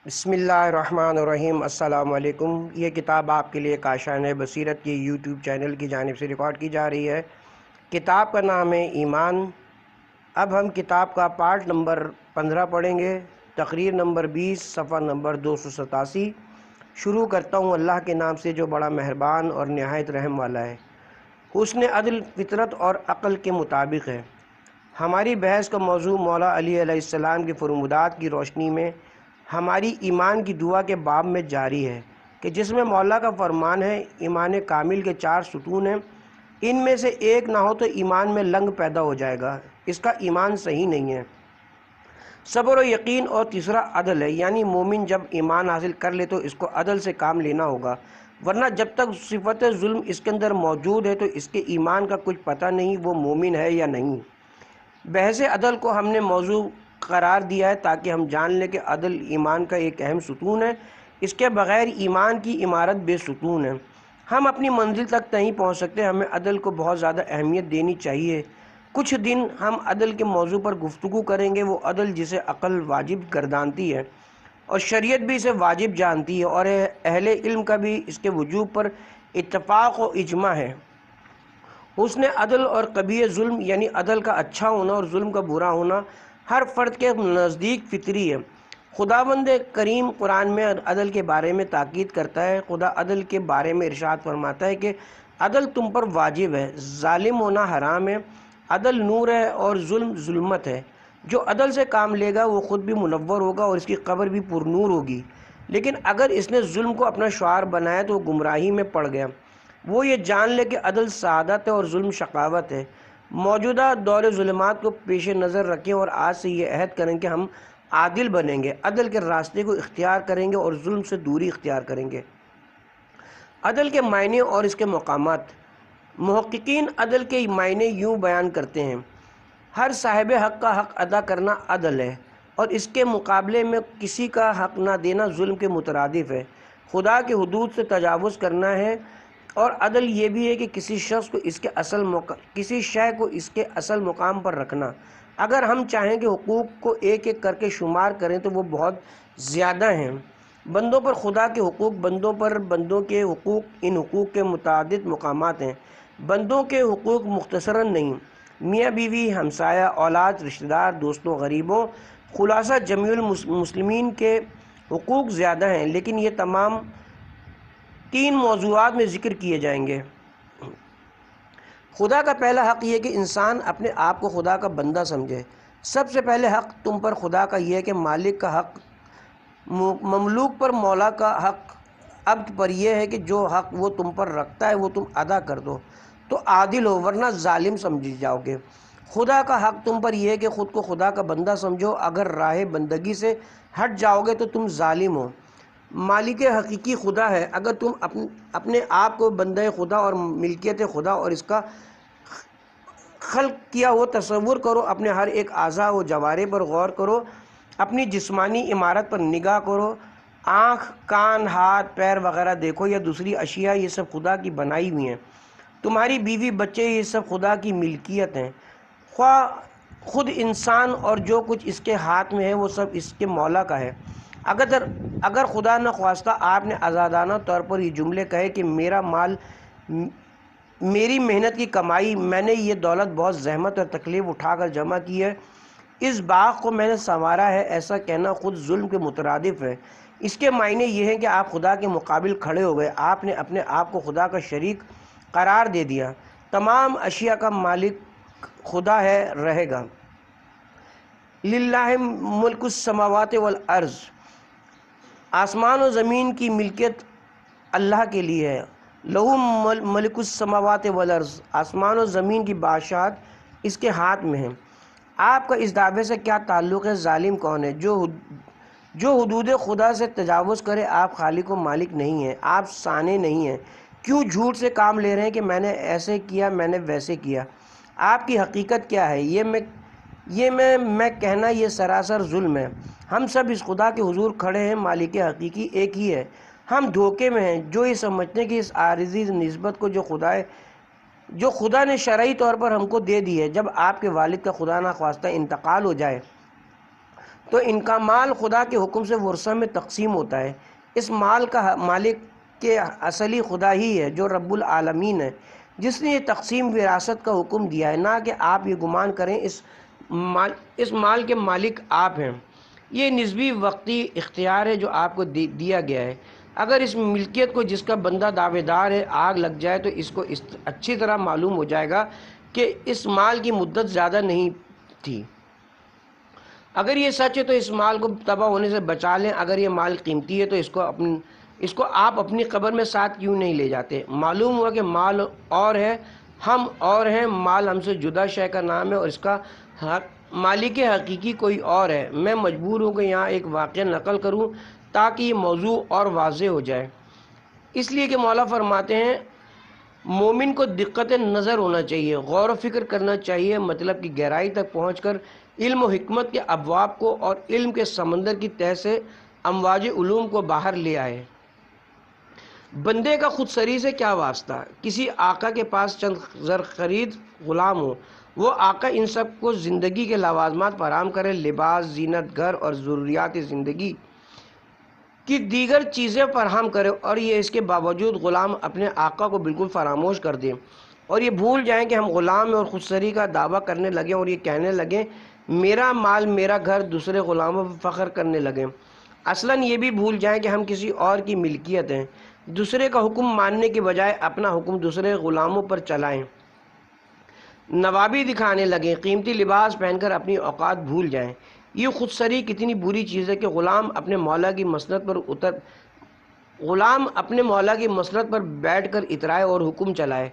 بسم اللہ الرحمن الرحیم۔ السلام علیکم۔ یہ کتاب آپ کے لیے کاشان بصیرت کی یوٹیوب چینل کی جانب سے ریکارڈ کی جا رہی ہے۔ کتاب کا نام ہے ایمان۔ اب ہم کتاب کا پارٹ نمبر 15 پڑھیں گے، تقریر نمبر 20، صفحہ نمبر 287۔ شروع کرتا ہوں اللہ کے نام سے جو بڑا مہربان اور نہایت رحم والا ہے۔ حسن عدل فطرت اور عقل کے مطابق ہے۔ ہماری بحث کا موضوع مولا علی علیہ السلام کی فرمودات کی روشنی میں ہماری ایمان کی دعا کے باب میں جاری ہے کہ جس میں مولا کا فرمان ہے، ایمان کامل کے 4 ستون ہیں، ان میں سے ایک نہ ہو تو ایمان میں لنگ پیدا ہو جائے گا، اس کا ایمان صحیح نہیں ہے۔ صبر و یقین اور تیسرا عدل ہے، یعنی مومن جب ایمان حاصل کر لے تو اس کو عدل سے کام لینا ہوگا، ورنہ جب تک صفت ظلم اس کے اندر موجود ہے تو اس کے ایمان کا کچھ پتہ نہیں وہ مومن ہے یا نہیں۔ بحث عدل کو ہم نے موضوع قرار دیا ہے تاکہ ہم جان لیں کہ عدل ایمان کا ایک اہم ستون ہے، اس کے بغیر ایمان کی عمارت بے ستون ہے۔ ہم اپنی منزل تک نہیں پہنچ سکتے، ہمیں عدل کو بہت زیادہ اہمیت دینی چاہیے۔ کچھ دن ہم عدل کے موضوع پر گفتگو کریں گے، وہ عدل جسے عقل واجب گردانتی ہے اور شریعت بھی اسے واجب جانتی ہے، اور اہل علم کا بھی اس کے وجوب پر اتفاق و اجماع ہے۔ حسن عدل اور قبیح ظلم، یعنی عدل کا اچھا ہونا اور ظلم کا برا ہونا، ہر فرد کے نزدیک فطری ہے۔ خداوند کریم قرآن میں عدل کے بارے میں تاکید کرتا ہے۔ خدا عدل کے بارے میں ارشاد فرماتا ہے کہ عدل تم پر واجب ہے، ظالم ہونا حرام ہے، عدل نور ہے اور ظلم ظلمت ہے۔ جو عدل سے کام لے گا وہ خود بھی منور ہوگا اور اس کی قبر بھی پر نور ہوگی، لیکن اگر اس نے ظلم کو اپنا شعار بنایا تو وہ گمراہی میں پڑ گیا۔ وہ یہ جان لے کہ عدل سعادت ہے اور ظلم شقاوت ہے۔ موجودہ دور ظلمات کو پیش نظر رکھیں اور آج سے یہ عہد کریں کہ ہم عادل بنیں گے، عدل کے راستے کو اختیار کریں گے اور ظلم سے دوری اختیار کریں گے۔ عدل کے معنی اور اس کے مقامات۔ محققین عدل کے معنی یوں بیان کرتے ہیں: ہر صاحب حق کا حق ادا کرنا عدل ہے، اور اس کے مقابلے میں کسی کا حق نہ دینا ظلم کے مترادف ہے۔ خدا کی حدود سے تجاوز کرنا ہے، اور عدل یہ بھی ہے کہ کسی شخص کو کسی شے کو اس کے اصل مقام پر رکھنا۔ اگر ہم چاہیں کہ حقوق کو ایک ایک کر کے شمار کریں تو وہ بہت زیادہ ہیں۔ بندوں پر خدا کے حقوق، بندوں پر بندوں کے حقوق، ان حقوق کے متعدد مقامات ہیں۔ بندوں کے حقوق مختصراً نہیں، میاں بیوی، ہمسایہ، اولاد، رشتہ دار، دوستوں، غریبوں، خلاصہ جمیع المسلمین کے حقوق زیادہ ہیں، لیکن یہ تمام 3 موضوعات میں ذکر کیے جائیں گے۔ خدا کا پہلا حق یہ کہ انسان اپنے آپ کو خدا کا بندہ سمجھے۔ سب سے پہلے حق تم پر خدا کا یہ ہے کہ مالک کا حق مملوک پر مولا کا حق عبد پر یہ ہے کہ جو حق وہ تم پر رکھتا ہے وہ تم ادا کر دو تو عادل ہو، ورنہ ظالم سمجھ جاؤ گے۔ خدا کا حق تم پر یہ ہے کہ خود کو خدا کا بندہ سمجھو، اگر راہ بندگی سے ہٹ جاؤ گے تو تم ظالم ہو۔ مالک حقیقی خدا ہے، اگر تم اپنے آپ کو بندہ خدا اور ملکیت خدا اور اس کا خلق کیا ہوا تصور کرو، اپنے ہر ایک اعضاء و جوارح پر غور کرو، اپنی جسمانی عمارت پر نگاہ کرو، آنکھ، کان، ہاتھ، پیر وغیرہ دیکھو یا دوسری اشیاء، یہ سب خدا کی بنائی ہوئی ہیں۔ تمہاری بیوی، بچے، یہ سب خدا کی ملکیت ہیں۔ خواہ خود انسان اور جو کچھ اس کے ہاتھ میں ہے وہ سب اس کے مولا کا ہے۔ اگر خدا نخواستہ آپ نے آزادانہ طور پر یہ جملے کہے کہ میرا مال میری محنت کی کمائی، میں نے یہ دولت بہت زحمت اور تکلیف اٹھا کر جمع کی ہے، اس باغ کو میں نے سنوارا ہے، ایسا کہنا خود ظلم کے مترادف ہے۔ اس کے معنی یہ ہیں کہ آپ خدا کے مقابل کھڑے ہو گئے، آپ نے اپنے آپ کو خدا کا شریک قرار دے دیا۔ تمام اشیاء کا مالک خدا ہے، رہے گا۔ للہ ملک السماوات والارض، آسمان و زمین کی ملکیت اللہ کے لیے ہے۔ لہو ملک السماوات والارض، آسمان و زمین کی بادشاہت اس کے ہاتھ میں ہے۔ آپ کا اس دعوے سے کیا تعلق ہے؟ ظالم کون ہے جو حدود خدا سے تجاوز کرے؟ آپ خالق و مالک نہیں ہیں، آپ صانع نہیں ہیں، کیوں جھوٹ سے کام لے رہے ہیں کہ میں نے ایسے کیا، میں نے ویسے کیا؟ آپ کی حقیقت کیا ہے؟ میں کہنا یہ سراسر ظلم ہے۔ ہم سب اس خدا کے حضور کھڑے ہیں، مالک حقیقی ایک ہی ہے۔ ہم دھوکے میں ہیں جو یہ سمجھتے ہیں کہ اس عارضی نسبت کو جو خدا نے شرعی طور پر ہم کو دے دی ہے، جب آپ کے والد کا خدا نخواستہ انتقال ہو جائے تو ان کا مال خدا کے حکم سے ورثہ میں تقسیم ہوتا ہے۔ اس مال کا مالک کے اصلی خدا ہی ہے جو رب العالمین ہے، جس نے یہ تقسیم وراثت کا حکم دیا ہے، نہ کہ آپ یہ گمان کریں اس مال کے مالک آپ ہیں۔ یہ نسبی وقتی اختیار ہے جو آپ کو دیا گیا ہے۔ اگر اس ملکیت کو جس کا بندہ دعوے دار ہے آگ لگ جائے تو اس کو اچھی طرح معلوم ہو جائے گا کہ اس مال کی مدت زیادہ نہیں تھی۔ اگر یہ سچ ہے تو اس مال کو تباہ ہونے سے بچا لیں۔ اگر یہ مال قیمتی ہے تو اس کو آپ اپنی قبر میں ساتھ کیوں نہیں لے جاتے؟ معلوم ہوا کہ مال اور ہے، ہم اور ہیں۔ مال ہم سے جدا شے کا نام ہے اور اس کا مالک حقیقی کوئی اور ہے۔ میں مجبور ہوں کہ یہاں ایک واقعہ نقل کروں تاکہ یہ موضوع اور واضح ہو جائے، اس لیے کہ مولا فرماتے ہیں مومن کو دقت نظر ہونا چاہیے، غور و فکر کرنا چاہیے، مطلب کی گہرائی تک پہنچ کر علم و حکمت کے ابواب کو اور علم کے سمندر کی تہہ سے امواج علوم کو باہر لے آئے۔ بندے کا خود سری سے کیا واسطہ؟ کسی آقا کے پاس چند زر خرید غلام ہو، وہ آقا ان سب کو زندگی کے لوازمات فراہم کرے، لباس، زینت، گھر اور ضروریات زندگی کی دیگر چیزیں فراہم کرے، اور یہ اس کے باوجود غلام اپنے آقا کو بالکل فراموش کر دیں اور یہ بھول جائیں کہ ہم غلام ہیں، اور خود سری کا دعویٰ کرنے لگیں اور یہ کہنے لگیں میرا مال، میرا گھر، دوسرے غلاموں پر فخر کرنے لگیں۔ اصلاً یہ بھی بھول جائیں کہ ہم کسی اور کی ملکیت ہیں، دوسرے کا حکم ماننے کے بجائے اپنا حکم دوسرے غلاموں پر چلائیں، نوابی دکھانے لگیں، قیمتی لباس پہن کر اپنی اوقات بھول جائیں۔ یہ خود سری کتنی بری چیز ہے کہ غلام اپنے مولا کی مسند پر بیٹھ کر اترائے اور حکم چلائے۔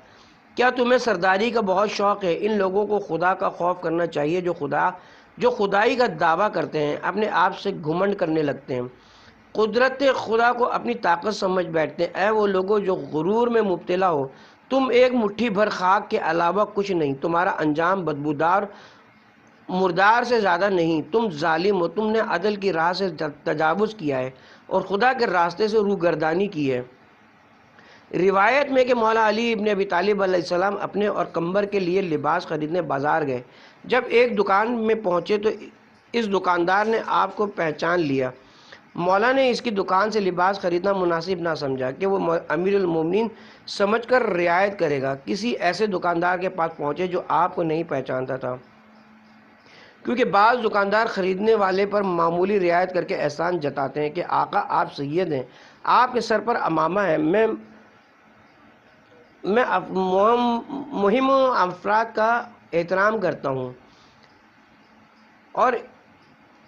کیا تمہیں سرداری کا بہت شوق ہے؟ ان لوگوں کو خدا کا خوف کرنا چاہیے جو خدائی کا دعویٰ کرتے ہیں، اپنے آپ سے گھمنڈ کرنے لگتے ہیں، قدرت خدا کو اپنی طاقت سمجھ بیٹھتے ہیں۔ اے وہ لوگوں جو غرور میں مبتلا ہو، تم ایک مٹھی بھر خاک کے علاوہ کچھ نہیں، تمہارا انجام بدبودار مردار سے زیادہ نہیں، تم ظالم ہو، تم نے عدل کی راہ سے تجاوز کیا ہے اور خدا کے راستے سے روگردانی کی ہے۔ روایت میں کہ مولا علی ابن ابی طالب علیہ السلام اپنے اور قمبر کے لیے لباس خریدنے بازار گئے۔ جب ایک دکان میں پہنچے تو اس دکاندار نے آپ کو پہچان لیا۔ مولا نے اس کی دکان سے لباس خریدنا مناسب نہ سمجھا کہ وہ امیر المومنین سمجھ کر رعایت کرے گا، کسی ایسے دکاندار کے پاس پہنچے جو آپ کو نہیں پہچانتا تھا، کیونکہ بعض دکاندار خریدنے والے پر معمولی رعایت کر کے احسان جتاتے ہیں کہ آقا آپ سید ہیں، آپ کے سر پر امامہ ہے۔ میں مہم افراد کا احترام کرتا ہوں اور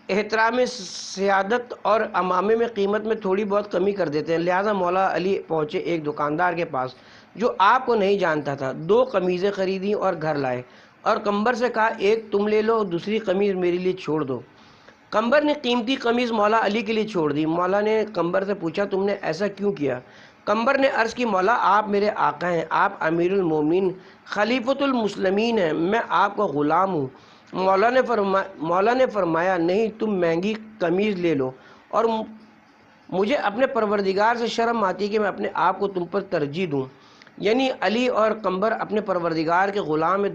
احترام سیادت اور امامے میں قیمت میں تھوڑی بہت کمی کر دیتے ہیں، لہٰذا مولا علی پہنچے ایک دکاندار کے پاس جو آپ کو نہیں جانتا تھا، 2 قمیضیں خریدیں اور گھر لائے اور قمبر سے کہا ایک تم لے لو، دوسری قمیض میرے لیے چھوڑ دو۔ قمبر نے قیمتی قمیض مولا علی کے لیے چھوڑ دی۔ مولا نے قمبر سے پوچھا تم نے ایسا کیوں کیا؟ قمبر نے عرض کی مولا آپ میرے آقا ہیں، آپ امیر المومنین خلیفۃ المسلمین ہیں، میں آپ کا غلام ہوں۔ مولا نے فرمایا نہیں، تم مہنگی قمیض لے لو، اور مجھے اپنے پروردگار سے شرم آتی ہے کہ میں اپنے آپ کو تم پر ترجیح دوں۔ یعنی علی اور قمبر اپنے پروردگار کے غلام ہیں،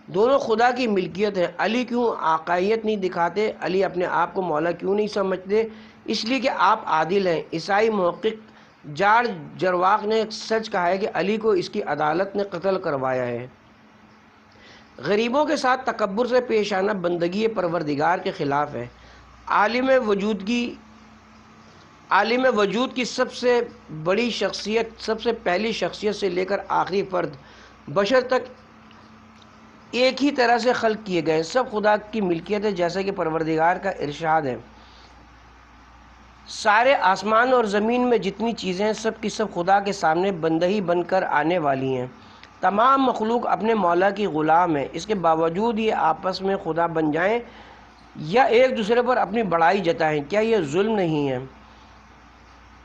دونوں خدا کی ملکیت ہیں۔ علی کیوں آقائیت نہیں دکھاتے؟ علی اپنے آپ کو مولا کیوں نہیں سمجھتے؟ اس لیے کہ آپ عادل ہیں۔ عیسائی محقق جارج جرواق نے سچ کہا ہے کہ علی کو اس کی عدالت نے قتل کروایا ہے۔ غریبوں کے ساتھ تکبر سے پیش آنا بندگی پروردگار کے خلاف ہے۔ عالم وجود کی سب سے بڑی شخصیت، سب سے پہلی شخصیت سے لے کر آخری فرد بشر تک ایک ہی طرح سے خلق کیے گئے، سب خدا کی ملکیت ہے، جیسا کہ پروردگار کا ارشاد ہے سارے آسمان اور زمین میں جتنی چیزیں ہیں سب کی سب خدا کے سامنے بندہی بن کر آنے والی ہیں۔ تمام مخلوق اپنے مولا کی غلام ہے، اس کے باوجود یہ آپس میں خدا بن جائیں یا ایک دوسرے پر اپنی بڑائی جتائیں، کیا یہ ظلم نہیں ہے؟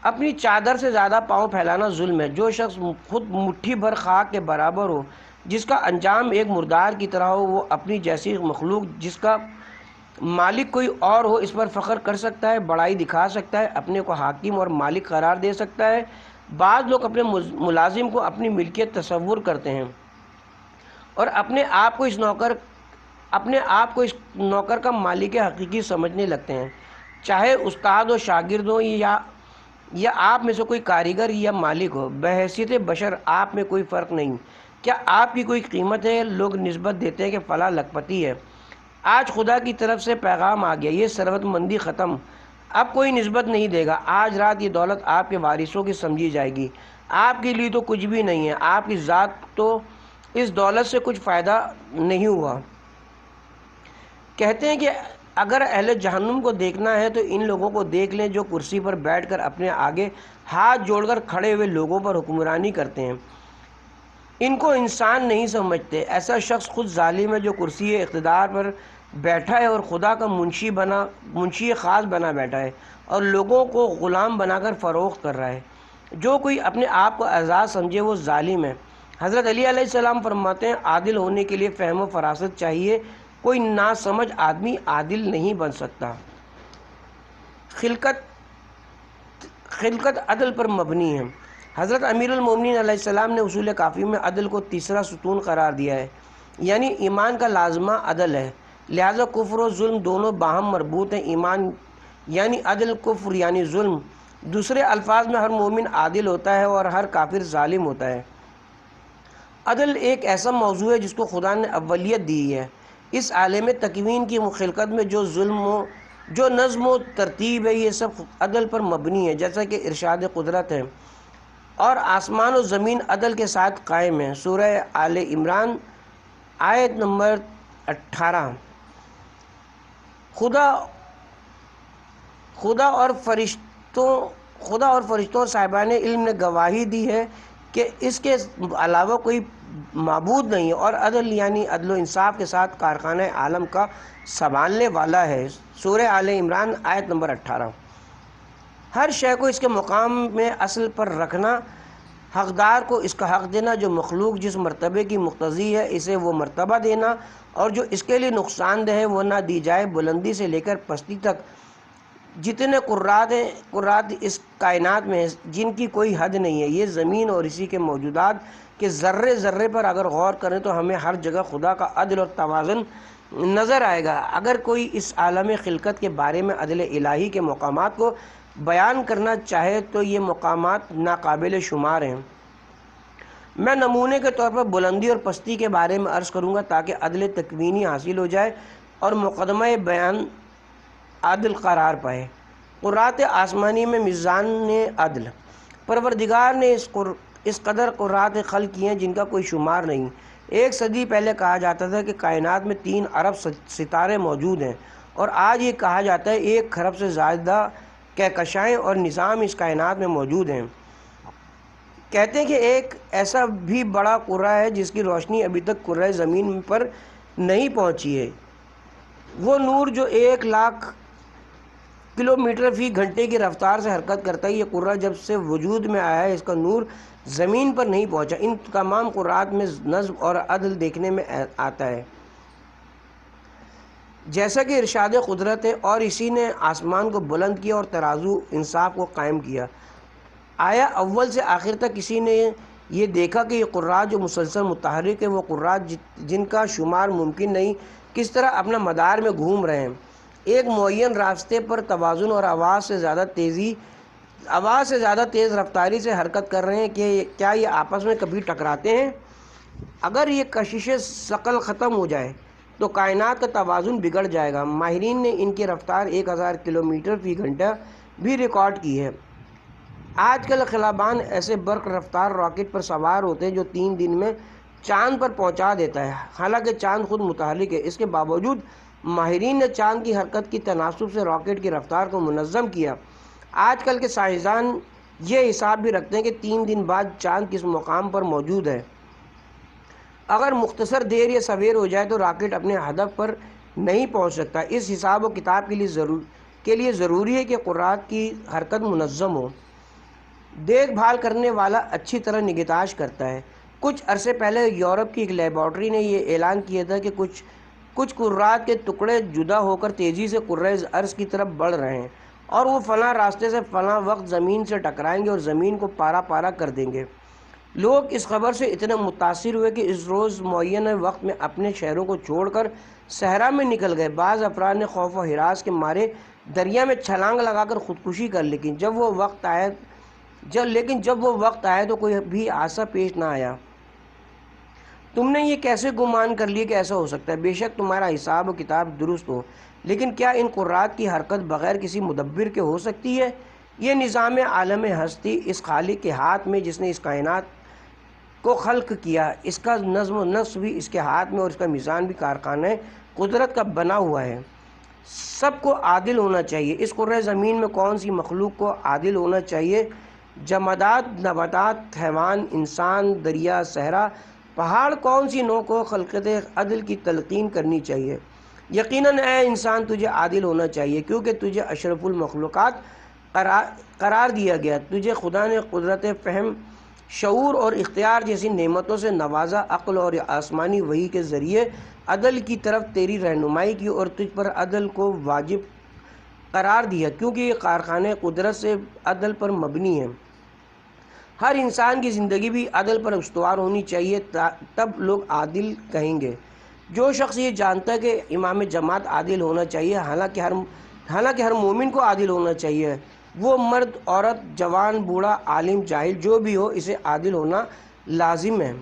اپنی چادر سے زیادہ پاؤں پھیلانا ظلم ہے۔ جو شخص خود مٹھی بھر خاک کے برابر ہو، جس کا انجام ایک مردار کی طرح ہو، وہ اپنی جیسی مخلوق جس کا مالک کوئی اور ہو اس پر فخر کر سکتا ہے، بڑائی دکھا سکتا ہے، اپنے کو حاکم اور مالک قرار دے سکتا ہے۔ بعض لوگ اپنے ملازم کو اپنی ملکیت تصور کرتے ہیں اور اپنے آپ کو اس نوکر اپنے آپ کو اس نوکر کا مالک حقیقی سمجھنے لگتے ہیں، چاہے استاد و شاگرد ہو یا آپ میں سے کوئی کاریگر یا مالک ہو، بحیثیت بشر آپ میں کوئی فرق نہیں۔ کیا آپ کی کوئی قیمت ہے؟ لوگ نسبت دیتے ہیں کہ فلاں لکھپتی ہے۔ آج خدا کی طرف سے پیغام آ گیا، یہ ثروت مندی ختم، اب کوئی نسبت نہیں دے گا۔ آج رات یہ دولت آپ کے وارثوں کی سمجھی جائے گی، آپ کے لیے تو کچھ بھی نہیں ہے، آپ کی ذات تو اس دولت سے کچھ فائدہ نہیں ہوا۔ کہتے ہیں کہ اگر اہل جہنم کو دیکھنا ہے تو ان لوگوں کو دیکھ لیں جو کرسی پر بیٹھ کر اپنے آگے ہاتھ جوڑ کر کھڑے ہوئے لوگوں پر حکمرانی کرتے ہیں، ان کو انسان نہیں سمجھتے۔ ایسا شخص خود ظالم ہے جو کرسی اقتدار پر بیٹھا ہے اور خدا کا منشی خاص بنا بیٹھا ہے اور لوگوں کو غلام بنا کر فروخت کر رہا ہے۔ جو کوئی اپنے آپ کو اعزاز سمجھے وہ ظالم ہے۔ حضرت علی علیہ السلام فرماتے ہیں، عادل ہونے کے لیے فہم و فراست چاہیے، کوئی ناسمجھ آدمی عادل نہیں بن سکتا۔ خلقت عدل پر مبنی ہے۔ حضرت امیر المومنین علیہ السلام نے اصول کافی میں عدل کو تیسرا ستون قرار دیا ہے، یعنی ایمان کا لازمہ عدل ہے، لہذا کفر و ظلم دونوں باہم مربوط ہیں۔ ایمان یعنی عدل، کفر یعنی ظلم۔ دوسرے الفاظ میں ہر مومن عادل ہوتا ہے اور ہر کافر ظالم ہوتا ہے۔ عدل ایک ایسا موضوع ہے جس کو خدا نے اولیت دی ہے۔ اس عالم تکوین کی خلقت میں جو نظم و ترتیب ہے، یہ سب عدل پر مبنی ہے، جیسا کہ ارشاد قدرت ہے، اور آسمان و زمین عدل کے ساتھ قائم ہیں۔ سورہ آل عمران آیت نمبر 18۔ خدا اور فرشتوں اور صاحبان علم نے گواہی دی ہے کہ اس کے علاوہ کوئی معبود نہیں ہے، اور عدل یعنی عدل و انصاف کے ساتھ کارخانہ عالم کا سنبھالنے والا ہے۔ سورہ آل عمران آیت نمبر 18۔ ہر شے کو اس کے مقام میں اصل پر رکھنا، حقدار کو اس کا حق دینا، جو مخلوق جس مرتبے کی مقتضی ہے اسے وہ مرتبہ دینا، اور جو اس کے لیے نقصان دہ ہے وہ نہ دی جائے۔ بلندی سے لے کر پستی تک جتنے قرات اس کائنات میں ہیں، جن کی کوئی حد نہیں ہے۔ یہ زمین اور اسی کے موجودات کے ذرے ذرے پر اگر غور کریں تو ہمیں ہر جگہ خدا کا عدل اور توازن نظر آئے گا۔ اگر کوئی اس عالم خلقت کے بارے میں عدل الہی کے مقامات کو بیان کرنا چاہے تو یہ مقامات ناقابل شمار ہیں۔ میں نمونے کے طور پر بلندی اور پستی کے بارے میں عرض کروں گا تاکہ عدل تکوینی حاصل ہو جائے اور مقدمہ بیان عدل قرار پائے۔ قرات آسمانی میں میزان عدل، پروردگار نے اس قدر قرات خلق کی ہیں جن کا کوئی شمار نہیں۔ 1 صدی پہلے کہا جاتا تھا کہ کائنات میں 3 ارب ستارے موجود ہیں، اور آج یہ کہا جاتا ہے 1 خرب سے زیادہ کہکشائیں اور نظام اس کائنات میں موجود ہیں۔ کہتے ہیں کہ ایک ایسا بھی بڑا قرہ ہے جس کی روشنی ابھی تک کرۂ زمین پر نہیں پہنچی ہے۔ وہ نور جو 1,00,000 کلومیٹر فی گھنٹے کی رفتار سے حرکت کرتا ہے، یہ قرہ جب سے وجود میں آیا ہے اس کا نور زمین پر نہیں پہنچا۔ ان تمام قرات میں نظم اور عدل دیکھنے میں آتا ہے، جیسا کہ ارشاد قدرت ہے، اور اسی نے آسمان کو بلند کیا اور ترازو انصاف کو قائم کیا۔ آیا اول سے آخر تک کسی نے یہ دیکھا کہ یہ قرات جو مسلسل متحرک ہے، وہ قرات جن کا شمار ممکن نہیں، کس طرح اپنا مدار میں گھوم رہے ہیں، ایک معین راستے پر توازن اور آواز سے زیادہ تیز رفتاری سے حرکت کر رہے ہیں کہ کیا یہ آپس میں کبھی ٹکراتے ہیں؟ اگر یہ کشش ثقل ختم ہو جائے تو کائنات کا توازن بگڑ جائے گا۔ ماہرین نے ان کی رفتار 1000 کلومیٹر فی گھنٹہ بھی ریکارڈ کی ہے۔ آج کل خلبان ایسے برق رفتار راکٹ پر سوار ہوتے ہیں جو 3 دن میں چاند پر پہنچا دیتا ہے، حالانکہ چاند خود متحرک ہے۔ اس کے باوجود ماہرین نے چاند کی حرکت کی تناسب سے راکٹ کی رفتار کو منظم کیا۔ آج کل کے سائنسدان یہ حساب بھی رکھتے ہیں کہ 3 دن بعد چاند کس مقام پر موجود ہے۔ اگر مختصر دیر یا سویر ہو جائے تو راکٹ اپنے ہدف پر نہیں پہنچ سکتا۔ اس حساب و کتاب کے لیے ضروری ہے کہ قرات کی حرکت منظم ہو۔ دیکھ بھال کرنے والا اچھی طرح نگہداشت کرتا ہے۔ کچھ عرصے پہلے یورپ کی ایک لیبارٹری نے یہ اعلان کیا تھا کہ کچھ قرات کے ٹکڑے جدا ہو کر تیزی سے کرۂ ارض کی طرف بڑھ رہے ہیں، اور وہ فلاں راستے سے فلاں وقت زمین سے ٹکرائیں گے اور زمین کو پارا پارا کر دیں گے۔ لوگ اس خبر سے اتنے متاثر ہوئے کہ اس روز معینہ وقت میں اپنے شہروں کو چھوڑ کر صحرا میں نکل گئے۔ بعض افراد نے خوف و ہراس کے مارے دریا میں چھلانگ لگا کر خودکشی کر لی، لیکن جب وہ وقت آیا تو کوئی بھی حادثہ پیش نہ آیا۔ تم نے یہ کیسے گمان کر لیا کہ ایسا ہو سکتا ہے؟ بے شک تمہارا حساب و کتاب درست ہو، لیکن کیا ان قرات کی حرکت بغیر کسی مدبر کے ہو سکتی ہے؟ یہ نظام عالم ہستی اس خالق کے ہاتھ میں جس نے اس کائنات کو خلق کیا، اس کا نظم و نسق بھی اس کے ہاتھ میں اور اس کا میزان بھی کارخانہ قدرت کا بنا ہوا ہے۔ سب کو عادل ہونا چاہیے۔ اس کرۂ زمین میں کون سی مخلوق کو عادل ہونا چاہیے؟ جمادات، نباتات، حیوان، انسان، دریا، صحرا، پہاڑ، کون سی نوع کو خلقت عدل کی تلقین کرنی چاہیے؟ یقیناً اے انسان تجھے عادل ہونا چاہیے، کیونکہ تجھے اشرف المخلوقات قرار دیا گیا۔ تجھے خدا نے قدرت فہم، شعور اور اختیار جیسی نعمتوں سے نوازا، عقل اور آسمانی وحی کے ذریعے عدل کی طرف تیری رہنمائی کی اور تجھ پر عدل کو واجب قرار دیا، کیونکہ یہ کارخانہ قدرت سے عدل پر مبنی ہے۔ ہر انسان کی زندگی بھی عدل پر استوار ہونی چاہیے، تب لوگ عادل کہیں گے۔ جو شخص یہ جانتا ہے کہ امام جماعت عادل ہونا چاہیے، حالانکہ ہر مومن کو عادل ہونا چاہیے، وہ مرد، عورت، جوان، بوڑھا، عالم، جاہل، جو بھی ہو، اسے عادل ہونا لازم ہے۔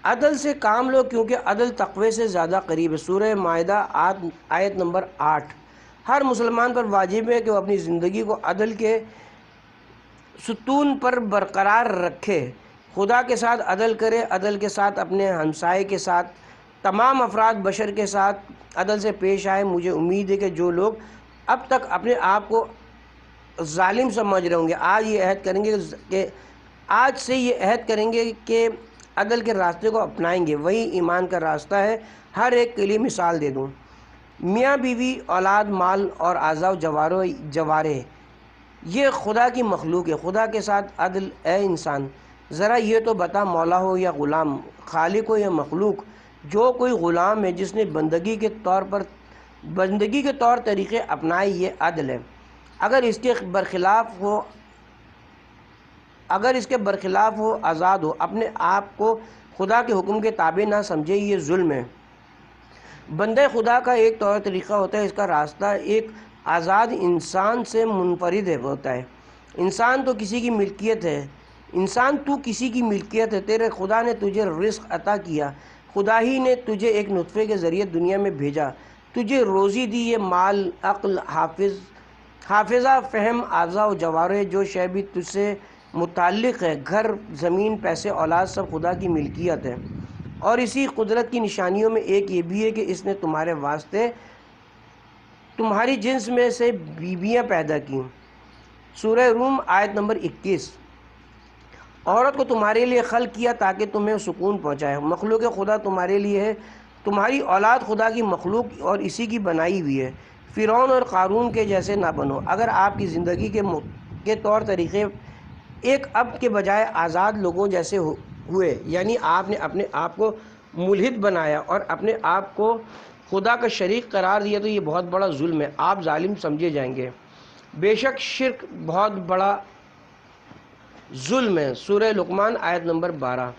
عدل سے کام لو، کیونکہ عدل تقوی سے زیادہ قریب ہے۔ سورہ مائدہ آیت نمبر 8۔ ہر مسلمان پر واجب ہے کہ وہ اپنی زندگی کو عدل کے ستون پر برقرار رکھے، خدا کے ساتھ عدل کرے، عدل کے ساتھ اپنے ہمسائے کے ساتھ، تمام افراد بشر کے ساتھ عدل سے پیش آئے۔ مجھے امید ہے کہ جو لوگ اب تک اپنے آپ کو ظالم سمجھ رہے ہوں گے، آج سے یہ عہد کریں گے کہ عدل کے راستے کو اپنائیں گے۔ وہی ایمان کا راستہ ہے۔ ہر ایک کے لیے مثال دے دوں، میاں بیوی، اولاد، مال اور اعضاء و جوارح، یہ خدا کی مخلوق ہے۔ خدا کے ساتھ عدل۔ اے انسان، ذرا یہ تو بتا، مولا ہو یا غلام، خالق ہو یا مخلوق، جو کوئی غلام ہے جس نے بندگی کے طور طریقے اپنائے، یہ عدل ہے۔ اگر اس کے برخلاف ہو، آزاد ہو، اپنے آپ کو خدا کے حکم کے تابع نہ سمجھے، یہ ظلم ہے۔ بندہ خدا کا ایک طور طریقہ ہوتا ہے، اس کا راستہ ایک آزاد انسان سے منفرد ہوتا ہے۔ انسان تو کسی کی ملکیت ہے۔ تیرے خدا نے تجھے رزق عطا کیا، خدا ہی نے تجھے ایک نطفے کے ذریعے دنیا میں بھیجا، تجھے روزی دی۔ یہ مال، عقل، حافظہ، فہم، اعضاء و جوارح، جو شے بھی تجھ سے متعلق ہے، گھر، زمین، پیسے، اولاد، سب خدا کی ملکیت ہے۔ اور اسی قدرت کی نشانیوں میں ایک یہ بھی ہے کہ اس نے تمہارے واسطے تمہاری جنس میں سے بیویاں پیدا کی۔ سورہ روم آیت نمبر 21۔ عورت کو تمہارے لیے خلق کیا تاکہ تمہیں سکون پہنچائے۔ مخلوق خدا تمہارے لیے ہے، تمہاری اولاد خدا کی مخلوق اور اسی کی بنائی ہوئی ہے۔ فرعون اور قارون کے جیسے نہ بنو۔ اگر آپ کی زندگی کے طور طریقے ایک اب کے بجائے آزاد لوگوں جیسے ہوئے، یعنی آپ نے اپنے آپ کو ملحد بنایا اور اپنے آپ کو خدا کا شریک قرار دیا، تو یہ بہت بڑا ظلم ہے، آپ ظالم سمجھے جائیں گے۔ بے شک شرک بہت بڑا ظلم ہے۔ سورہ لقمان آیت نمبر 12۔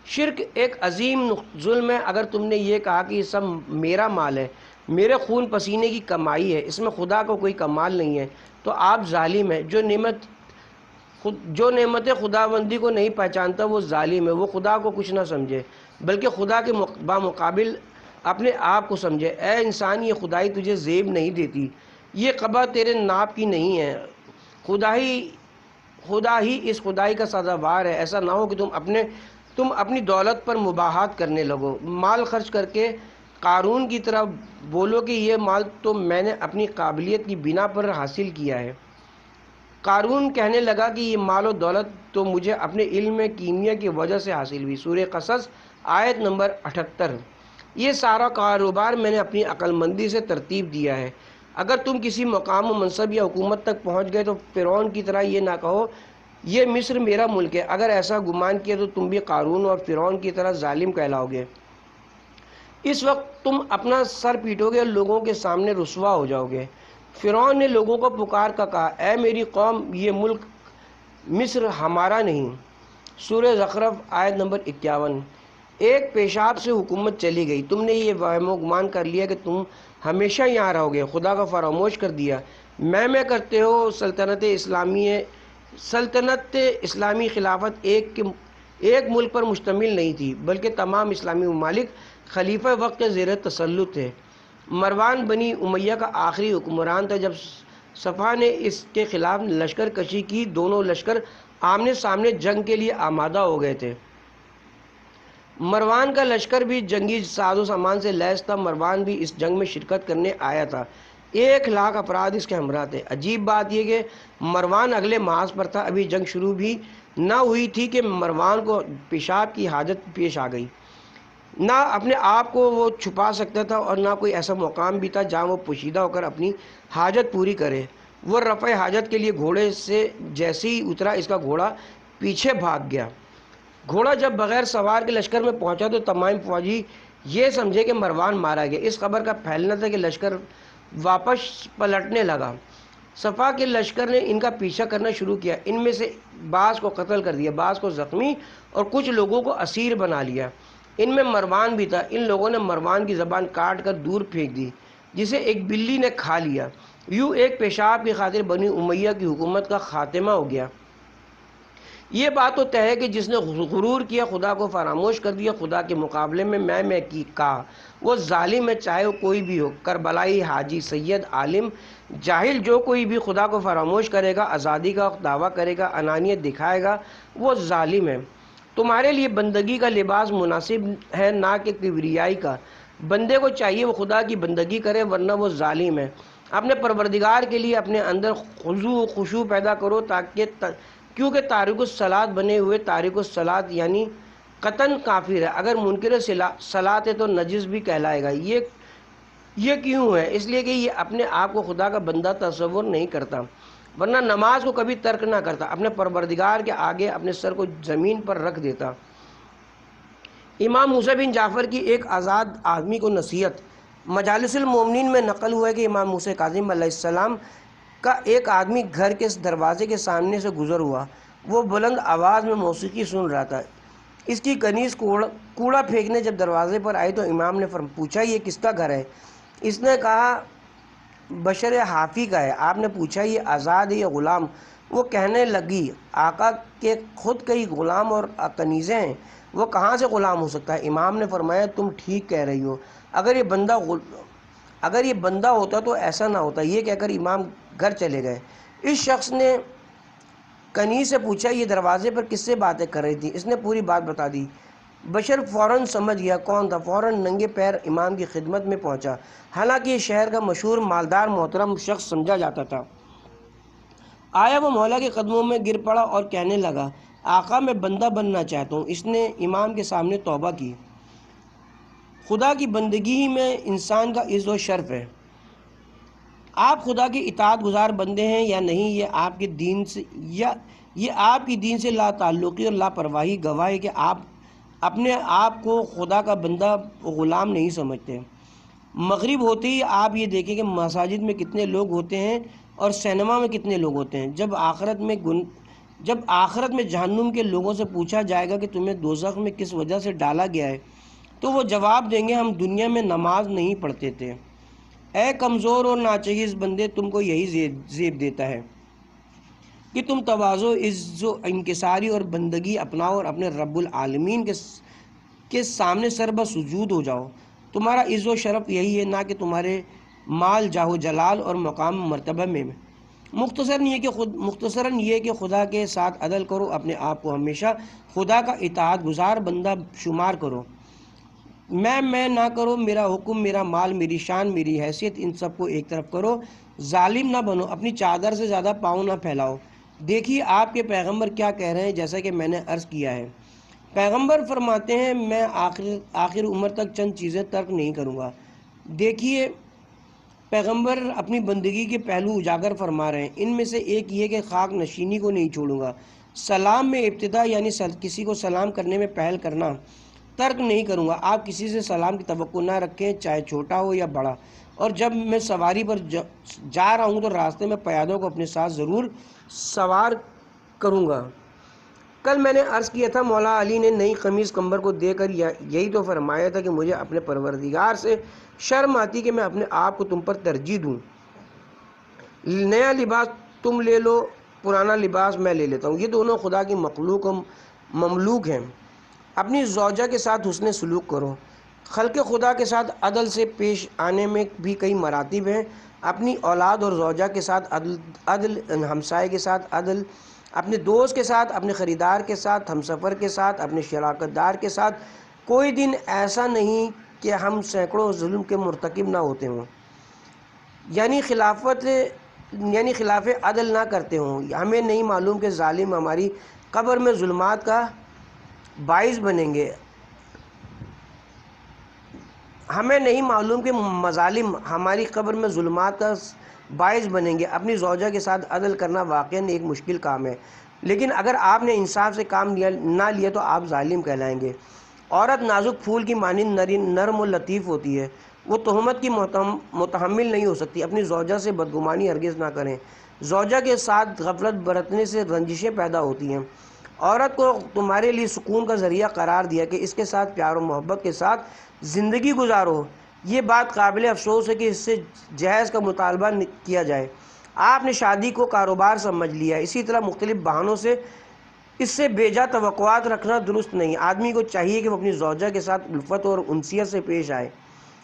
شرک ایک عظیم ظلم ہے۔ اگر تم نے یہ کہا کہ یہ سب میرا مال ہے، میرے خون پسینے کی کمائی ہے، اس میں خدا کو کوئی کمال نہیں ہے، تو آپ ظالم ہیں۔ جو نعمت خداوندی کو نہیں پہچانتا وہ ظالم ہے، وہ خدا کو کچھ نہ سمجھے بلکہ خدا کے بامقابل اپنے آپ کو سمجھے۔ اے انسان، یہ خدائی تجھے زیب نہیں دیتی، یہ قبا تیرے ناپ کی نہیں ہے، خدا ہی اس خدائی کا سزاوار ہے۔ ایسا نہ ہو کہ تم اپنی دولت پر مباحات کرنے لگو، مال خرچ کر کے قارون کی طرح بولو کہ یہ مال تو میں نے اپنی قابلیت کی بنا پر حاصل کیا ہے۔ قارون کہنے لگا کہ یہ مال و دولت تو مجھے اپنے علم کیمیا کی وجہ سے حاصل ہوئی۔ سورہ قصص آیت نمبر 78۔ یہ سارا کاروبار میں نے اپنی عقل مندی سے ترتیب دیا ہے۔ اگر تم کسی مقام و منصب یا حکومت تک پہنچ گئے تو فرعون کی طرح یہ نہ کہو یہ مصر میرا ملک ہے۔ اگر ایسا گمان کیا تو تم بھی قارون اور فرعون کی طرح ظالم کہلاؤ گے۔ اس وقت تم اپنا سر پیٹو گے اور لوگوں کے سامنے رسوا ہو جاؤ گے۔ فرعون نے لوگوں کو پکار کر کہا، اے میری قوم، یہ ملک مصر ہمارا نہیں۔ سورہ زخرف آیت نمبر 51۔ ایک پیشاب سے حکومت چلی گئی، تم نے یہ وہم و گمان کر لیا کہ تم ہمیشہ یہاں رہو گے، خدا کا فراموش کر دیا۔ میں کرتے ہو سلطنت اسلامی خلافت ایک ملک پر مشتمل نہیں تھی، بلکہ تمام اسلامی ممالک خلیفہ وقت کے زیر تسلط تھے۔ مروان بنی امیہ کا آخری حکمران تھا۔ جب صفا نے اس کے خلاف لشکر کشی کی، دونوں لشکر آمنے سامنے جنگ کے لیے آمادہ ہو گئے تھے۔ مروان کا لشکر بھی جنگی ساز و سامان سے لیس تھا۔ مروان بھی اس جنگ میں شرکت کرنے آیا تھا۔ 1,00,000 افراد اس کے ہمراہ تھے۔ عجیب بات یہ کہ مروان اگلے محاذ پر تھا، ابھی جنگ شروع بھی نہ ہوئی تھی کہ مروان کو پیشاب کی حاجت پیش آ گئی۔ نہ اپنے آپ کو وہ چھپا سکتا تھا اور نہ کوئی ایسا مقام بھی تھا جہاں وہ پوشیدہ ہو کر اپنی حاجت پوری کرے۔ وہ رفع حاجت کے لیے گھوڑے سے جیسے ہی اترا، اس کا گھوڑا پیچھے بھاگ گیا۔ گھوڑا جب بغیر سوار کے لشکر میں پہنچا تو تمام فوجی یہ سمجھے کہ مروان مارا گیا۔ اس خبر کا پھیلنا تھا کہ لشکر واپس پلٹنے لگا۔ صفا کے لشکر نے ان کا پیچھا کرنا شروع کیا۔ ان میں سے بعض کو قتل کر دیا، بعض کو زخمی اور کچھ لوگوں کو اسیر بنا لیا۔ ان میں مروان بھی تھا۔ ان لوگوں نے مروان کی زبان کاٹ کر دور پھینک دی، جسے ایک بلی نے کھا لیا۔ یوں ایک پیشاب کی خاطر بنی امیہ کی حکومت کا خاتمہ ہو گیا۔ یہ بات تو طے ہے کہ جس نے غرور کیا، خدا کو فراموش کر دیا، خدا کے مقابلے میں میں کی کہا، وہ ظالم ہے، چاہے وہ کوئی بھی ہو، کربلائی، حاجی، سید، عالم، جاہل، جو کوئی بھی خدا کو فراموش کرے گا، آزادی کا دعویٰ کرے گا، انانیت دکھائے گا، وہ ظالم ہے۔ تمہارے لیے بندگی کا لباس مناسب ہے، نہ کہ کبریائی کا۔ بندے کو چاہیے وہ خدا کی بندگی کرے، ورنہ وہ ظالم ہے۔ اپنے پروردگار کے لیے اپنے اندر خضوع و خشوع پیدا کرو، کیونکہ تارک الصلاۃ بنے ہوئے تارک الصلاۃ یعنی قطعاً کافر ہے۔ اگر منکر صلاۃ ہے تو نجس بھی کہلائے گا۔ یہ کیوں ہے؟ اس لیے کہ یہ اپنے آپ کو خدا کا بندہ تصور نہیں کرتا، ورنہ نماز کو کبھی ترک نہ کرتا، اپنے پروردگار کے آگے اپنے سر کو زمین پر رکھ دیتا۔ امام موسیٰ بن جعفر کی ایک آزاد آدمی کو نصیحت۔ مجالس المومنین میں نقل ہوا ہے کہ امام موسیٰ کاظم علیہ السلام کا ایک آدمی گھر کے دروازے کے سامنے سے گزر ہوا۔ وہ بلند آواز میں موسیقی سن رہا تھا۔ اس کی کنیز کوڑا پھینکنے جب دروازے پر آئی تو امام نے پوچھا، یہ کس کا گھر ہے؟ اس نے کہا بشر حافی کا ہے۔ آپ نے پوچھا یہ آزاد ہے یا غلام؟ وہ کہنے لگی آقا کے خود کئی غلام اور کنیزیں ہیں، وہ کہاں سے غلام ہو سکتا ہے؟ امام نے فرمایا تم ٹھیک کہہ رہی ہو، اگر یہ بندہ ہوتا تو ایسا نہ ہوتا۔ یہ کہہ کر امام گھر چلے گئے۔ اس شخص نے کنیز سے پوچھا یہ دروازے پر کس سے باتیں کر رہی تھی؟ اس نے پوری بات بتا دی۔ بشر فوراً سمجھ گیا کون تھا، فوراً ننگے پیر امام کی خدمت میں پہنچا۔ حالانکہ یہ شہر کا مشہور مالدار محترم شخص سمجھا جاتا تھا۔ آیا وہ مولا کے قدموں میں گر پڑا اور کہنے لگا آقا میں بندہ بننا چاہتا ہوں۔ اس نے امام کے سامنے توبہ کی۔ خدا کی بندگی ہی میں انسان کا عز و شرف ہے۔ آپ خدا کے اطاعت گزار بندے ہیں یا نہیں، یہ آپ کی دین سے لا تعلقی اور لاپرواہی گواہ ہے کہ آپ اپنے آپ کو خدا کا بندہ غلام نہیں سمجھتے۔ مغرب ہوتے ہی آپ یہ دیکھیں کہ مساجد میں کتنے لوگ ہوتے ہیں اور سینما میں کتنے لوگ ہوتے ہیں۔ جب آخرت میں جہنم کے لوگوں سے پوچھا جائے گا کہ تمہیں دوزخ میں کس وجہ سے ڈالا گیا ہے تو وہ جواب دیں گے ہم دنیا میں نماز نہیں پڑھتے تھے۔ اے کمزور اور ناچیز بندے، تم کو یہی زیب دیتا ہے کہ تم تواضع، عز و انکساری اور بندگی اپناؤ اور اپنے رب العالمین کے سامنے سر بسجود ہو جاؤ۔ تمہارا عز و شرف یہی ہے، نہ کہ تمہارے مال، جاہ و جلال اور مقام مرتبہ میں۔ مختصراً یہ کہ خدا کے ساتھ عدل کرو، اپنے آپ کو ہمیشہ خدا کا اطاعت گزار بندہ شمار کرو۔ میں نہ کرو، میرا حکم، میرا مال، میری شان، میری حیثیت، ان سب کو ایک طرف کرو۔ ظالم نہ بنو، اپنی چادر سے زیادہ پاؤں نہ پھیلاؤ۔ دیکھیے آپ کے پیغمبر کیا کہہ رہے ہیں، جیسا کہ میں نے عرض کیا ہے۔ پیغمبر فرماتے ہیں میں آخر عمر تک چند چیزیں ترک نہیں کروں گا۔ دیکھیے پیغمبر اپنی بندگی کے پہلو اجاگر فرما رہے ہیں۔ ان میں سے ایک یہ کہ خاک نشینی کو نہیں چھوڑوں گا، سلام میں ابتدا یعنی کسی کو سلام کرنے میں پہل کرنا ترک نہیں کروں گا۔ آپ کسی سے سلام کی توقع نہ رکھیں، چاہے چھوٹا ہو یا بڑا۔ اور جب میں سواری پر جا رہا ہوں تو راستے میں پیادوں کو اپنے ساتھ ضرور سوار کروں گا۔ کل میں نے عرض کیا تھا مولا علی نے نئی قمیص قمر کو دے کر یہی تو فرمایا تھا کہ مجھے اپنے پروردگار سے شرم آتی کہ میں اپنے آپ کو تم پر ترجیح دوں۔ نیا لباس تم لے لو، پرانا لباس میں لے لیتا ہوں، یہ دونوں خدا کی مخلوق و مملوک ہیں۔ اپنی زوجہ کے ساتھ حسن سلوک کرو۔ خلق خدا کے ساتھ عدل سے پیش آنے میں بھی کئی مراتب ہیں۔ اپنی اولاد اور زوجہ کے ساتھ عدل، ہمسائے کے ساتھ عدل، اپنے دوست کے ساتھ، اپنے خریدار کے ساتھ، ہمسفر کے ساتھ، اپنے شراکت دار کے ساتھ۔ کوئی دن ایسا نہیں کہ ہم سینکڑوں ظلم کے مرتکب نہ ہوتے ہوں، یعنی خلاف عدل نہ کرتے ہوں۔ ہمیں نہیں معلوم کہ ظالم ہماری قبر میں ظلمات کا باعث بنیں گے، ہمیں نہیں معلوم کہ مظالم ہماری قبر میں ظلمات کا باعث بنیں گے۔ اپنی زوجہ کے ساتھ عدل کرنا واقعاً ایک مشکل کام ہے، لیکن اگر آپ نے انصاف سے کام نہ لیا تو آپ ظالم کہلائیں گے۔ عورت نازک پھول کی مانند نرم و لطیف ہوتی ہے، وہ تہمت کی متحمل نہیں ہو سکتی۔ اپنی زوجہ سے بدگمانی ہرگز نہ کریں، زوجہ کے ساتھ غفلت برتنے سے رنجشیں پیدا ہوتی ہیں۔ عورت کو تمہارے لیے سکون کا ذریعہ قرار دیا کہ اس کے ساتھ پیار و محبت کے ساتھ زندگی گزارو۔ یہ بات قابل افسوس ہے کہ اس سے جہیز کا مطالبہ کیا جائے۔ آپ نے شادی کو کاروبار سمجھ لیا، اسی طرح مختلف بہانوں سے اس سے بیجا توقعات رکھنا درست نہیں۔ آدمی کو چاہیے کہ وہ اپنی زوجہ کے ساتھ الفت اور انسیت سے پیش آئے۔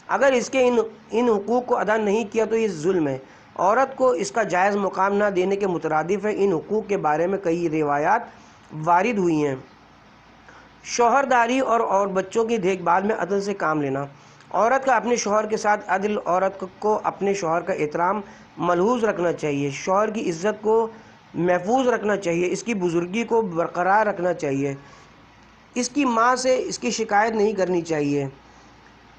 اگر اس کے ان حقوق کو ادا نہیں کیا تو یہ ظلم ہے۔ عورت کو اس کا جائز مقام نہ دینے کے مترادف ہے۔ ان حقوق کے بارے میں کئی روایات وارد ہوئی ہیں۔ شوہرداری اور بچوں کی دیکھ بھال میں عدل سے کام لینا۔ عورت کا اپنے شوہر کے ساتھ عدل۔ عورت کو اپنے شوہر کا احترام ملحوظ رکھنا چاہیے، شوہر کی عزت کو محفوظ رکھنا چاہیے، اس کی بزرگی کو برقرار رکھنا چاہیے، اس کی ماں سے اس کی شکایت نہیں کرنی چاہیے۔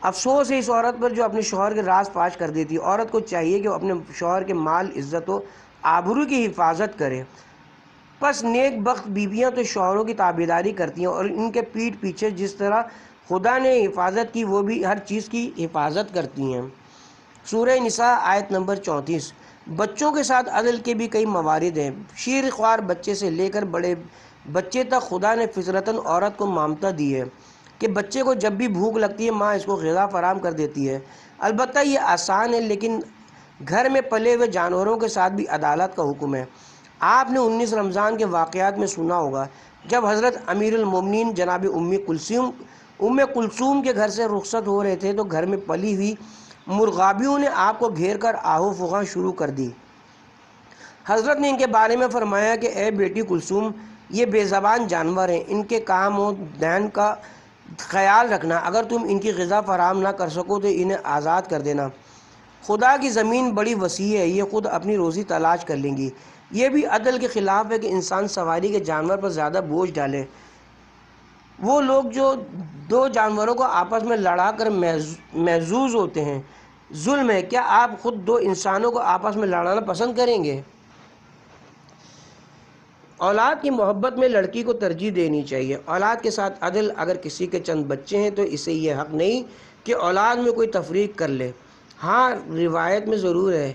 افسوس ہے اس عورت پر جو اپنے شوہر کے راز فاش کر دیتی ہے۔ عورت کو چاہیے کہ وہ اپنے شوہر کے مال، عزت و آبرو کی حفاظت کرے۔ پس نیک بخت بیویاں تو شوہروں کی تابعداری کرتی ہیں اور ان کے پیٹھ پیچھے جس طرح خدا نے حفاظت کی وہ بھی ہر چیز کی حفاظت کرتی ہیں۔ سورہ نساء آیت نمبر 34۔ بچوں کے ساتھ عدل کے بھی کئی موارد ہیں۔ شیر خوار بچے سے لے کر بڑے بچے تک خدا نے فطرتاً عورت کو مامتا دی ہے کہ بچے کو جب بھی بھوک لگتی ہے ماں اس کو غذا فراہم کر دیتی ہے۔ البتہ یہ آسان ہے، لیکن گھر میں پلے ہوئے جانوروں کے ساتھ بھی عدالت کا حکم ہے۔ آپ نے 19 رمضان کے واقعات میں سنا ہوگا جب حضرت امیر المومنین جناب ام کلثوم کے گھر سے رخصت ہو رہے تھے تو گھر میں پلی ہوئی مرغابیوں نے آپ کو گھیر کر آہو فغاں شروع کر دی۔ حضرت نے ان کے بارے میں فرمایا کہ اے بیٹی کلثوم، یہ بے زبان جانور ہیں، ان کے کام و دین کا خیال رکھنا۔ اگر تم ان کی غذا فراہم نہ کر سکو تو انہیں آزاد کر دینا۔ خدا کی زمین بڑی وسیع ہے، یہ خود اپنی روزی تلاش کر لیں گی۔ یہ بھی عدل کے خلاف ہے کہ انسان سواری کے جانور پر زیادہ بوجھ ڈالے۔ وہ لوگ جو دو جانوروں کو آپس میں لڑا کر محظوظ ہوتے ہیں، ظلم ہے۔ کیا آپ خود دو انسانوں کو آپس میں لڑانا پسند کریں گے؟ اولاد کی محبت میں لڑکی کو ترجیح دینی چاہیے۔ اولاد کے ساتھ عدل۔ اگر کسی کے چند بچے ہیں تو اسے یہ حق نہیں کہ اولاد میں کوئی تفریق کر لے۔ ہاں، روایت میں ضرور ہے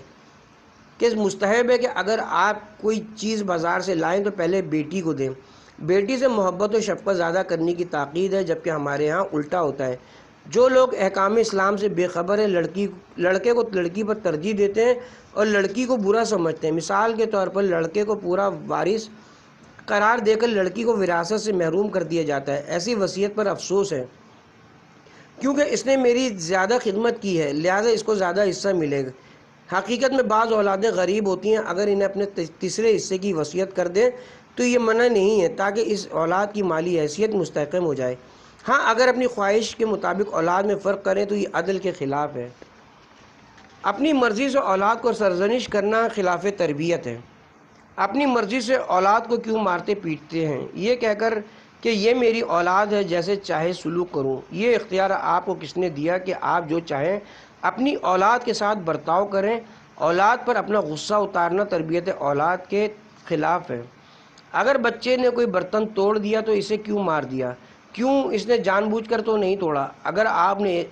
کہ مستحب ہے کہ اگر آپ کوئی چیز بازار سے لائیں تو پہلے بیٹی کو دیں۔ بیٹی سے محبت و شفقت زیادہ کرنے کی تاکید ہے، جبکہ ہمارے ہاں الٹا ہوتا ہے۔ جو لوگ احکام اسلام سے بے خبر ہیں لڑکے کو لڑکی پر ترجیح دیتے ہیں اور لڑکی کو برا سمجھتے ہیں۔ مثال کے طور پر لڑکے کو پورا وارث قرار دے کر لڑکی کو وراثت سے محروم کر دیا جاتا ہے۔ ایسی وصیت پر افسوس ہے، کیونکہ اس نے میری زیادہ خدمت کی ہے، لہذا اس کو زیادہ حصہ ملے گا۔ حقیقت میں بعض اولادیں غریب ہوتی ہیں، اگر انہیں اپنے تیسرے حصے کی وصیت کر دیں تو یہ منع نہیں ہے تاکہ اس اولاد کی مالی حیثیت مستحکم ہو جائے۔ ہاں، اگر اپنی خواہش کے مطابق اولاد میں فرق کریں تو یہ عدل کے خلاف ہے۔ اپنی مرضی سے اولاد کو سرزنش کرنا خلاف تربیت ہے۔ اپنی مرضی سے اولاد کو کیوں مارتے پیٹتے ہیں یہ کہہ کر کہ یہ میری اولاد ہے، جیسے چاہے سلوک کروں؟ یہ اختیار آپ کو کس نے دیا کہ آپ جو چاہیں اپنی اولاد کے ساتھ برتاؤ کریں؟ اولاد پر اپنا غصہ اتارنا تربیت اولاد کے خلاف ہے۔ اگر بچے نے کوئی برتن توڑ دیا تو اسے کیوں مار دیا؟ کیوں، اس نے جان بوجھ کر تو نہیں توڑا۔ اگر آپ نے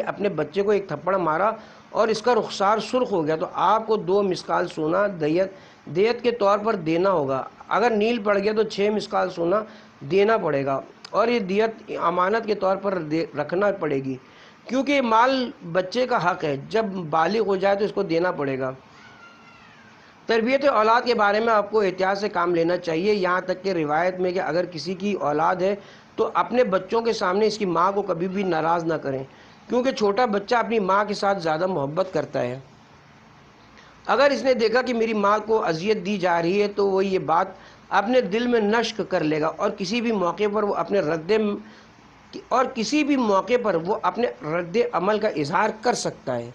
اپنے بچے کو ایک تھپڑ مارا اور اس کا رخسار سرخ ہو گیا تو آپ کو 2 مسکال سونا دیت کے طور پر دینا ہوگا. اگر نیل پڑ گیا تو 6 مسکال سونا دینا پڑے گا، اور یہ دیت امانت کے طور پر رکھنا پڑے گی، کیونکہ یہ مال بچے کا حق ہے. جب بالغ ہو جائے تو اس کو دینا پڑے گا. تربیت اولاد کے بارے میں آپ کو احتیاط سے کام لینا چاہیے، یہاں تک کہ روایت میں کہ اگر کسی کی اولاد ہے تو اپنے بچوں کے سامنے اس کی ماں کو کبھی بھی ناراض نہ کریں، کیونکہ چھوٹا بچہ اپنی ماں کے ساتھ زیادہ محبت کرتا ہے. اگر اس نے دیکھا کہ میری ماں کو اذیت دی جا رہی ہے تو وہ یہ بات اپنے دل میں نشق کر لے گا، اور کسی بھی موقع پر وہ اپنے رد عمل کا اظہار کر سکتا ہے.